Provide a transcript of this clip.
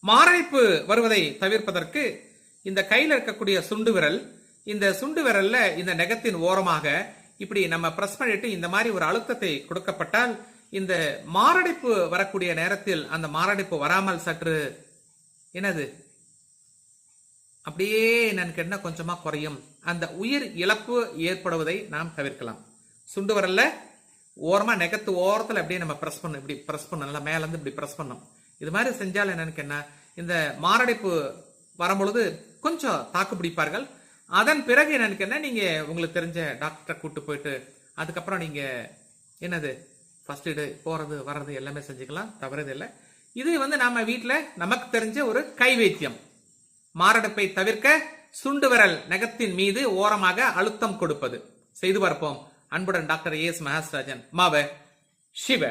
மாரடைப்பு வருவதை தவிர்ப்பதற்கு இந்த கையில் இருக்கக்கூடிய சுண்டு விரல், இந்த சுண்டு விரல்ல இந்த நகத்தின் ஓரமாக இப்படி நம்ம பிரஸ் பண்ணிட்டு இந்த மாதிரி ஒரு அழுத்தத்தை கொடுக்கப்பட்டால் இந்த மாரடைப்பு வரக்கூடிய நேரத்தில் அந்த மாரடைப்பு வராமல் சற்று என்னது அப்படியே என்னன்னு கேட்டா கொஞ்சமா குறையும். அந்த உயிர் இழப்பு ஏற்படுவதை நாம் தவிர்க்கலாம். சுண்டு விரல்ல ஓரமா நெகத்து ஓரத்துல அப்படியே நம்ம பிரஸ் பண்ணணும், இப்படி பிரஸ் பண்ணணும், நல்லா மேல இருந்து இப்படி பிரஸ் பண்ணணும். இது மாதிரி செஞ்சால் என்னன்னு கேட்டா இந்த மாரடைப்பு வரும்பொழுது கொஞ்சம் தாக்கு பிடிப்பார்கள். அதன் பிறகு என்னன்னு கேட்டா நீங்க உங்களுக்கு தெரிஞ்ச டாக்டரை கூட்டு போயிட்டு அதுக்கப்புறம் நீங்க என்னது ஃபர்ஸ்ட் எய்டு போறது வர்றது எல்லாமே செஞ்சுக்கலாம், தவறுது இல்லை. இது நாம வீட்டுல நமக்கு தெரிஞ்ச ஒரு கை வைத்தியம். மாரடைப்பை தவிர்க்க சுண்டு விரல் நகத்தின் மீது ஓரமாக அழுத்தம் கொடுப்பது செய்து பார்ப்போம். அன்புடன் டாக்டர் ஏஎஸ் மகாஸ்ராஜன், மாவ சிவ.